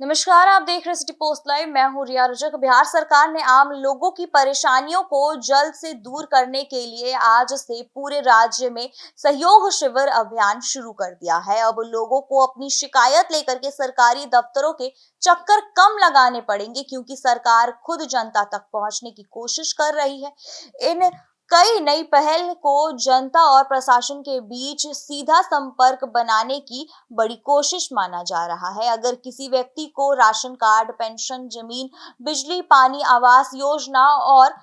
नमस्कार, आप देख रहे सिटी पोस्ट लाइव। मैं हूं रिया रजक। बिहार सरकार ने आम लोगों की परेशानियों को जल्द से दूर करने के लिए आज से पूरे राज्य में सहयोग शिविर अभियान शुरू कर दिया है। अब लोगों को अपनी शिकायत लेकर के सरकारी दफ्तरों के चक्कर कम लगाने पड़ेंगे, क्योंकि सरकार खुद जनता तक पहुंचने की कोशिश कर रही है। इन कई नई पहल को जनता और प्रशासन के बीच सीधा संपर्क बनाने की बड़ी कोशिश माना जा रहा है। अगर किसी व्यक्ति को राशन कार्ड, पेंशन, जमीन, बिजली, पानी, आवास योजना और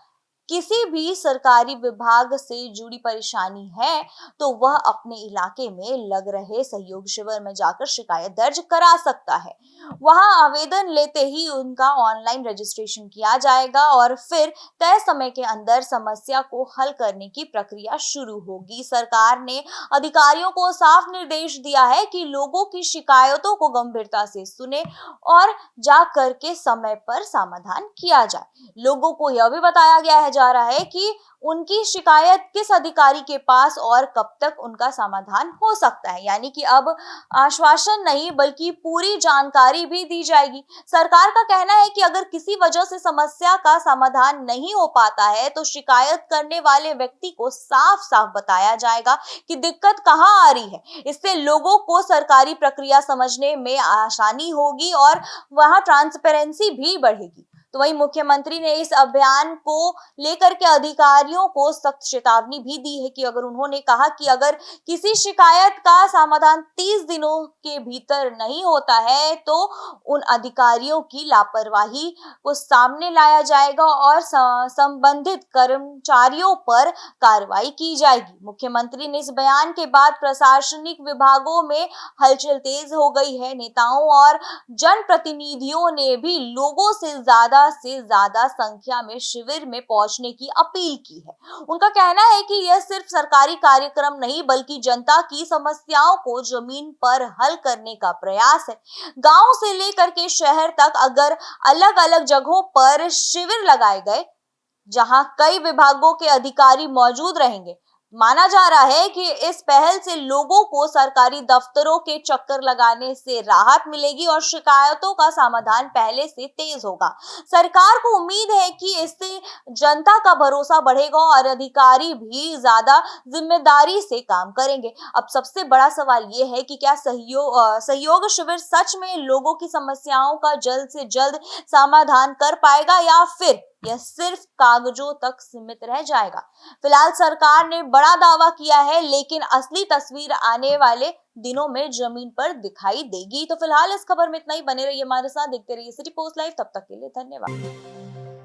किसी भी सरकारी विभाग से जुड़ी परेशानी है, तो वह अपने इलाके में लग रहे सहयोग शिविर में जाकर शिकायत दर्ज करा सकता है। वहां आवेदन लेते ही उनका ऑनलाइन रजिस्ट्रेशन किया जाएगा और फिर तय समय के अंदर समस्या को हल करने की प्रक्रिया शुरू होगी। सरकार ने अधिकारियों को साफ निर्देश दिया है कि लोगों की शिकायतों को गंभीरता से सुने और जा करके समय पर समाधान किया जाए। लोगों को यह भी बताया गया है जा रहा है कि उनकी शिकायत किस अधिकारी के पास और कब तक उनका समाधान हो सकता है, यानी कि अब आश्वासन नहीं बल्कि पूरी जानकारी भी दी जाएगी। सरकार का कहना है कि अगर किसी वजह से समस्या का समाधान नहीं हो पाता है, तो शिकायत करने वाले व्यक्ति को साफ साफ बताया जाएगा कि दिक्कत कहाँ आ रही है। इससे लोगों को सरकारी प्रक्रिया समझने में आसानी होगी और वहां ट्रांसपेरेंसी भी बढ़ेगी। तो वहीं मुख्यमंत्री ने इस अभियान को लेकर के अधिकारियों को सख्त चेतावनी भी दी है कि अगर उन्होंने कहा कि अगर किसी शिकायत का समाधान 30 दिनों के भीतर नहीं होता है, तो उन अधिकारियों की लापरवाही को सामने लाया जाएगा और संबंधित कर्मचारियों पर कार्रवाई की जाएगी। मुख्यमंत्री ने इस बयान के बाद प्रशासनिक विभागों में हलचल तेज हो गई है। नेताओं और जनप्रतिनिधियों ने भी लोगों से ज्यादा संख्या में शिविर में पहुंचने की अपील की है। उनका कहना है कि यह सिर्फ सरकारी कार्यक्रम नहीं बल्कि जनता की समस्याओं को जमीन पर हल करने का प्रयास है। गांव से लेकर के शहर तक अगर अलग अलग जगहों पर शिविर लगाए गए, जहां कई विभागों के अधिकारी मौजूद रहेंगे, माना जा रहा है कि इस पहल से लोगों को सरकारी दफ्तरों के चक्कर लगाने से राहत मिलेगी और शिकायतों का समाधान पहले से तेज होगा। सरकार को उम्मीद है कि इससे जनता का भरोसा बढ़ेगा और अधिकारी भी ज्यादा जिम्मेदारी से काम करेंगे। अब सबसे बड़ा सवाल यह है कि क्या सहयोग शिविर सच में लोगों की समस्याओं का जल्द से जल्द समाधान कर पाएगा, या फिर यह सिर्फ कागजों तक सीमित रह जाएगा। फिलहाल सरकार ने बड़ा दावा किया है, लेकिन असली तस्वीर आने वाले दिनों में जमीन पर दिखाई देगी। तो फिलहाल इस खबर में इतना ही। बने रहिए हमारे साथ, देखते रहिए सिटी पोस्ट लाइव। तब तक के लिए धन्यवाद।